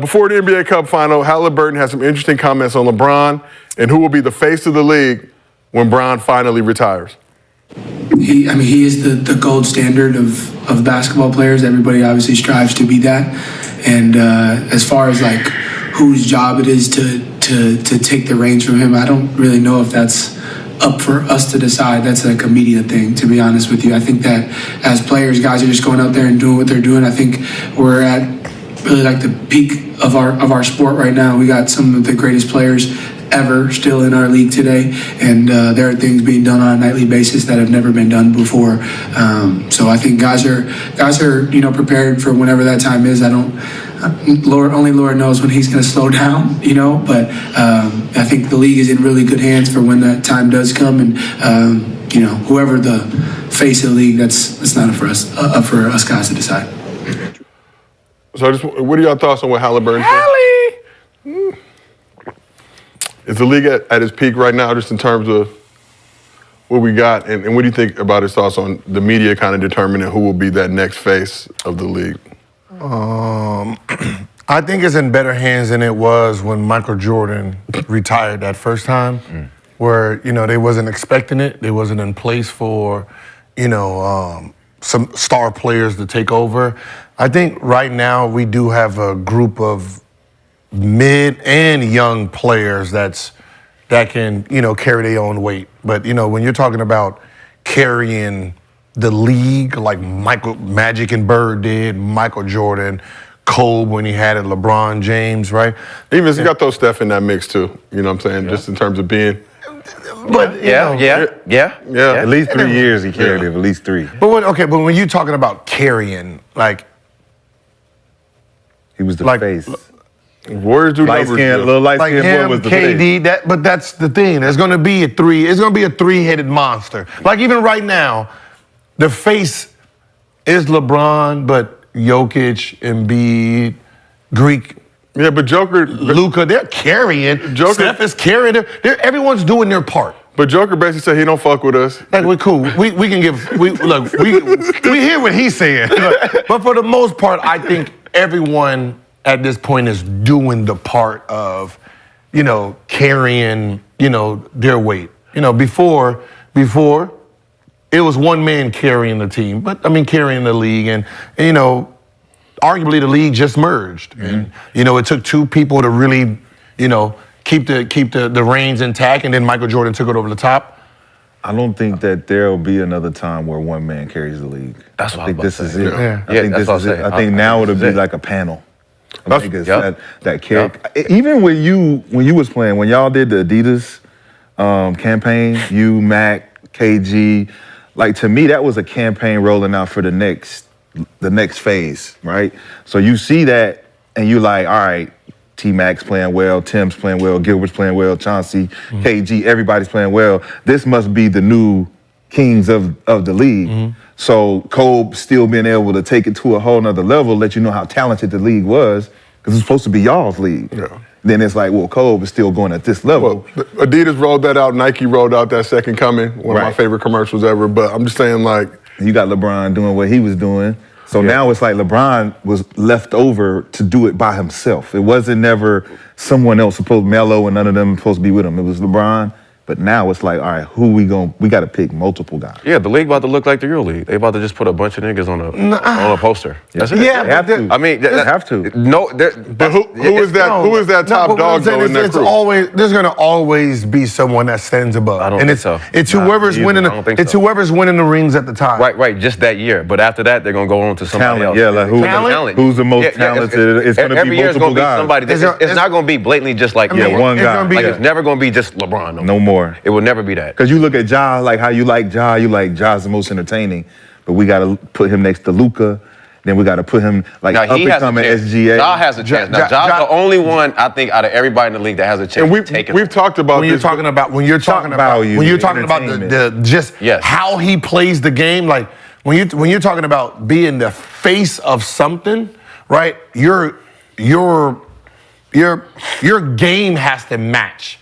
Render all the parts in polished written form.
Before the NBA Cup final, Halliburton has some interesting comments on LeBron and who will be the face of the league when Bron finally retires. He is the gold standard of basketball players. Everybody obviously strives to be that. And as far as like whose job it is to take the reins from him, I don't really know if that's up for us to decide. That's like a media thing, to be honest with you. I think that as players, guys are just going out there and doing what they're doing. I think we're at really like the peak of our sport right now. We got some of the greatest players ever still in our league today, and there are things being done on a nightly basis that have never been done before. So I think guys are prepared for whenever that time is. Only Lord knows when he's going to slow down, But I think the league is in really good hands for when that time does come, and whoever the face of the league, that's not up for us guys to decide. So what are your thoughts on what Halliburton said? Is the league at its peak right now, just in terms of what we got? And what do you think about his thoughts on the media kind of determining who will be that next face of the league? I think it's in better hands than it was when Michael Jordan retired that first time, where, they wasn't expecting it. They wasn't in place for, some star players to take over. I think right now we do have a group of mid and young players that can, carry their own weight. But, when you're talking about carrying the league like Magic and Bird did, Michael Jordan, Kobe when he had it, LeBron James, right? Even you got those Steph in that mix too, you know what I'm saying? Yeah. Just in terms of being... But yeah. At least 3 years he carried it, at least 3. But when you're talking about carrying, like... He was the face. Warriors do numbers. Little light-skinned boy was the KD, face. But that's the thing. There's going to be a three-headed monster. Like even right now, the face is LeBron, but Jokic, Embiid, Greek. Yeah, but Joker, Luka, they're carrying. Steph is carrying. Everyone's doing their part. But Joker basically said he don't fuck with us. Like, we're cool. We can give. We hear what he's saying. But for the most part, I think everyone at this point is doing the part of, carrying, their weight. Before it was one man carrying the team, but carrying the league, and arguably the league just merged, and it took two people to really, keep the reins intact, and then Michael Jordan took it over the top. I don't think that there'll be another time where one man carries the league. That's what I think this is it. Yeah. I think this is it. I think now it'll be like a panel. I think it's that carry. Even when you was playing, when y'all did the Adidas campaign, you, Mac, KG, like to me that was a campaign rolling out for the next phase, right? So you see that and you like, all right, T-Mac's playing well, Tim's playing well, Gilbert's playing well, Chauncey, KG, everybody's playing well. This must be the new kings of the league. So Kobe still being able to take it to a whole nother level, let you know how talented the league was, because it's supposed to be y'all's league. Yeah. Then it's like, well, Kobe is still going at this level. Well, Adidas rolled that out, Nike rolled out that Second Coming, one of my favorite commercials ever, but I'm just saying like... You got LeBron doing what he was doing. So now it's like LeBron was left over to do it by himself. It wasn't never someone else supposed, Melo and none of them supposed to be with him. It was LeBron. But now it's like, all right, we got to pick multiple guys. Yeah, the league about to look like the Euro League. They about to just put a bunch of niggas on a poster. That's it. Yeah, they have to. I mean, they have to. No, but who is that top dog though in that crew? There's going to always be someone that stands above. I don't think so. It's whoever's winning. It's whoever's winning the rings at the time. Right. Just that year. But after that, they're going to go on to somebody else. Yeah, like who's the most talented? It's going to be multiple guys. Somebody. It's not going to be blatantly just like one guy. Like it's never going to be just LeBron. No more. It will never be. Because you look at Ja, like how you like Ja's the most entertaining, but we got to put him next to Luka. Then we got to put him like up and coming SGA. Ja has a chance. Now Ja's the only one I think out of everybody in the league that has a chance. And we've talked about when you're talking about the just how he plays the game. Like when you're talking about being the face of something, right? Your game has to match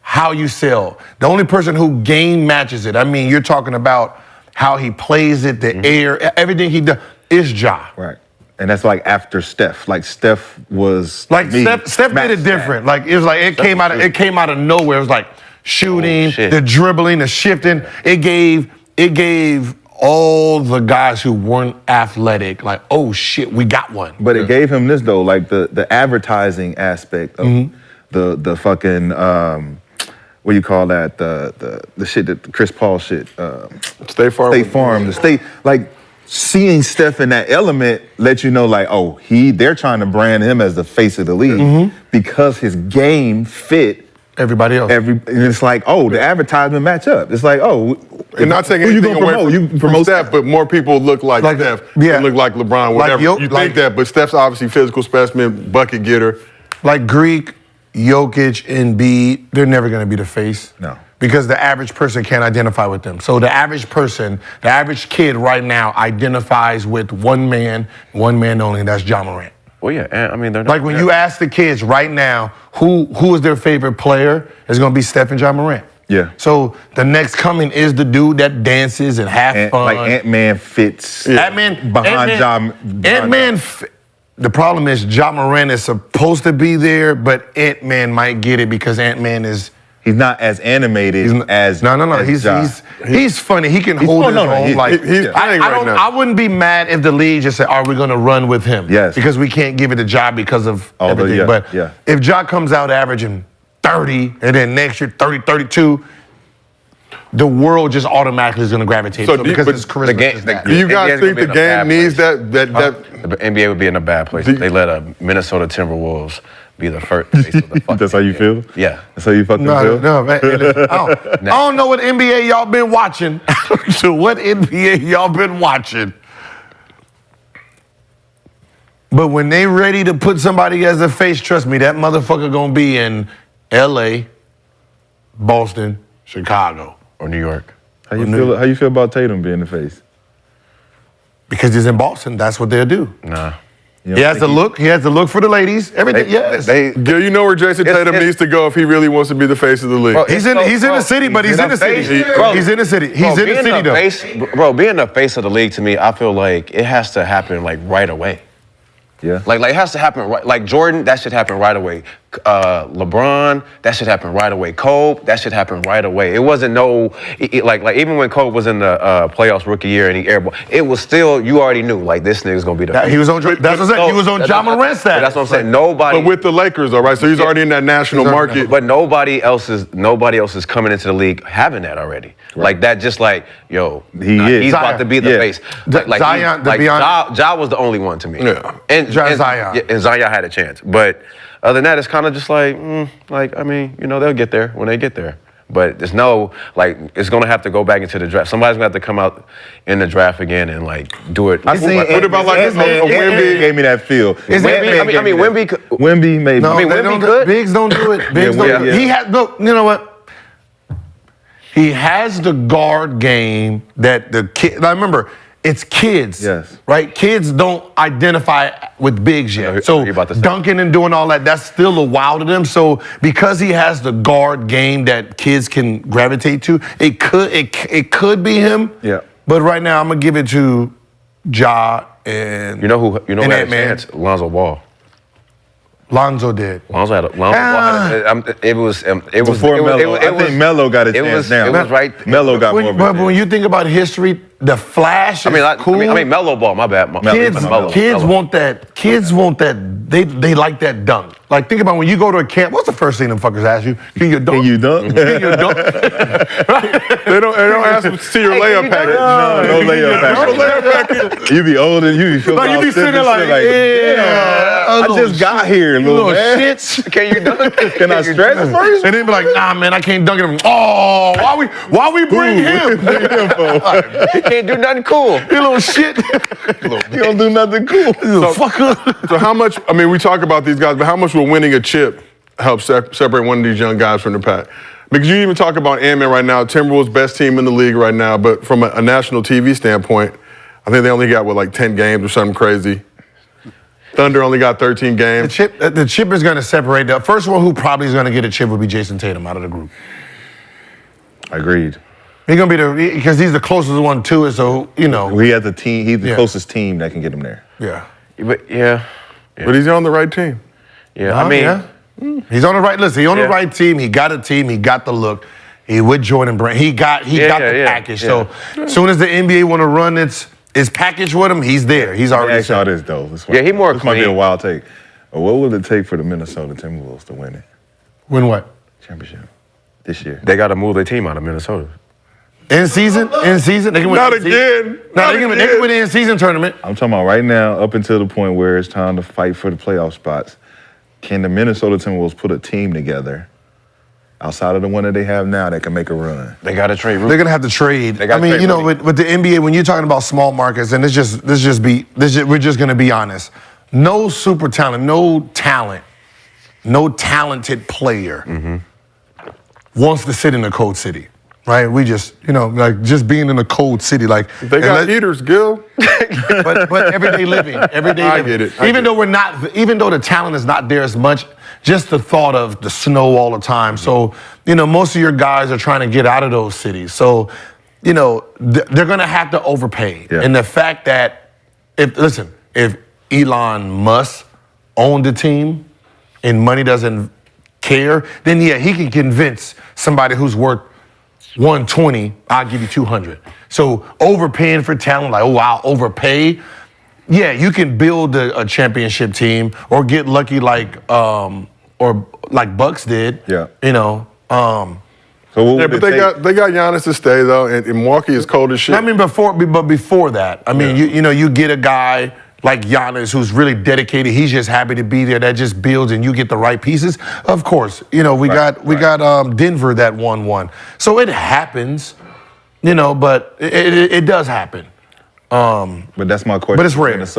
how you sell. The only person who game matches it, you're talking about how he plays it, the air, everything he does, is Ja. Right. And that's like after Steph. Like Steph was Like me. Steph did it different. Like it was like it came out of nowhere. It was like shooting, the dribbling, the shifting. It gave all the guys who weren't athletic, like, oh shit, we got one. But it gave him this though, like the advertising aspect of the fucking what do you call that? The shit that Chris Paul shit. State Farm. State Farm. The state like seeing Steph in that element let you know like, oh, they're trying to brand him as the face of the league because his game fit everybody else. And it's like, oh, the advertisement match up. It's like, oh, and not taking who you anything gonna away promote? from, from Steph, but more people look like Steph. Yeah. They look like LeBron, whatever. You think that, but Steph's obviously physical specimen, bucket getter. Like Greek, Jokic, Embiid, they're never going to be the face. No. Because the average person can't identify with them. So the average person, the average kid right now identifies with one man only, and that's Ja Morant. Well, yeah, and I mean, they're not, like when you ask the kids right now who is their favorite player, it's going to be Steph and Ja Morant. Yeah. So the next coming is the dude that dances and have fun. Like Ant-Man fits. Ant-Man behind Ja. Ant-Man. The problem is Ja Morant is supposed to be there, but Ant-Man might get it because Ant-Man is. He's not as animated as. No. He's funny. He can hold his own. I wouldn't be mad if the league just said, "Are we going to run with him?" Yes. Because we can't give it to Ja because of everything. But if Ja comes out averaging 30 and then next year 30, 32, the world just automatically is going to gravitate to him because his charisma. Do you guys think the game needs that? The NBA would be in a bad place if they let a Minnesota Timberwolves be the first face of the fucking That's how you feel? Yeah. That's how you fucking feel? No, man. I don't know what NBA y'all been watching. So what NBA y'all been watching? But when they ready to put somebody as a face, trust me, that motherfucker gonna be in LA, Boston, Chicago. Or New York. How you feel about Tatum being the face? Because he's in Boston, that's what they'll do. Nah. He has to look. He has to look for the ladies. Everything. Yes. Gil, you know where Jayson Tatum needs to go if he really wants to be the face of the league. Bro, he's in the city, but he's in the city. He's in the city. He's in the city, though. Bro, being the face of the league to me, I feel like it has to happen like right away. Yeah. Like it has to happen right. Like Jordan, that should happen right away. LeBron, that should happen right away. Kobe, that should happen right away. It wasn't like even when Kobe was in the playoffs rookie year and he airball, it was still, you already knew like this nigga's gonna be the. He was on. That's what I'm saying. He was on Ja Morant's stat. That's what I'm saying. Nobody. But with the Lakers, all right. So he's already in that national market. But nobody else is coming into the league having that already. Right. Like that, just like he's about to be the face. Like Zion, Ja was the only one to me. Yeah. And Zion. And Zion had a chance, but other than that, it's kind of just like, I mean, they'll get there when they get there. But there's no, it's going to have to go back into the draft. Somebody's going to have to come out in the draft again and, do it. What about, Wemby gave me that feel. Wemby could. Wemby maybe. No, Wemby could. Bigs don't do it. Bigs don't do it. He has, no, you know what? He has the guard game that the kid, now remember, it's kids, yes, right? Kids don't identify with bigs yet. So dunking and doing all that, that's still a wow to them. So because he has the guard game that kids can gravitate to, it could be him. Yeah. But right now, I'm gonna give it to Ja and who had a chance? Lonzo Ball. Lonzo did. Lonzo had it was before Melo. I think Melo got a chance now. It was right. Melo got more. But when you think about history, the flash is cool. I mean, Melo Ball. My bad. Kids want that. Kids want that. They like that dunk. Like think about when you go to a camp. What's the first thing them fuckers ask you? Can you dunk? Can you dunk? Can you dunk? They don't ask to see your layup package. No layup package. You be old and you be feeling you be sitting there like, yeah. I just got here, little man. Shits. Can you dunk? Can I stretch first? And then be like, nah, man, I can't dunk it. Oh, why we bring him? He can't do nothing cool. You little shit. He don't do nothing cool. So how much? I mean, we talk about these guys, but how much will winning a chip help separate one of these young guys from the pack? Because you even talk about Ant-Man right now, Timberwolves best team in the league right now, but from a national TV standpoint, I think they only got 10 games or something crazy. Thunder only got 13 games. The chip is going to separate. The first one who probably is going to get a chip will be Jayson Tatum out of the group. Agreed. He's going to be because he's the closest one to it, so, He has the team. He's the closest team that can get him there. Yeah. But yeah. But he's on the right team. Yeah, I mean, yeah. He's on the right. Listen, he's on the right team. He got a team. He got the look. He with Jordan Brand. He got the package. Yeah. So as soon as the NBA want to run its package with him, he's there. He's already. Ask y'all this though. He more This might be a clean. wild take. What will it take for the Minnesota Timberwolves to win it? Win what? Championship this year. They got to move their team out of Minnesota. In season, they can win. Not in season. again. No, Not they can again. win the in-season tournament. I'm talking about right now, up until the point where it's time to fight for the playoff spots. Can the Minnesota Timberwolves put a team together outside of the one that they have now that can make a run? They got to trade. They're gonna have to trade. They gotta I mean, trade you know, money. with the NBA, when you're talking about small markets, and we're just gonna be honest. No super talent, no talented player wants to sit in a cold city, right? We just, like just being in a cold city, like They got heaters, Gil. but everyday living. I get it. Even though the talent is not there as much, just the thought of the snow all the time. So, most of your guys are trying to get out of those cities. So, they're gonna have to overpay. Yeah. And the fact that if Elon Musk owned the team and money doesn't care, then yeah, he can convince somebody who's worth 120, I'll give you 200. So overpaying for talent, like, oh, I'll overpay. Yeah, you can build a championship team or get lucky like Bucks did. Yeah. So So what Yeah, would but it they take? got Giannis to stay though, and Milwaukee is cold as shit. I mean, before that, I mean, you get a guy like Giannis who's really dedicated. He's just happy to be there. That just builds, and you get the right pieces. Of course, we got Denver that 1-1. So it happens, but it does happen. But that's my question. But it's rare. Minnesota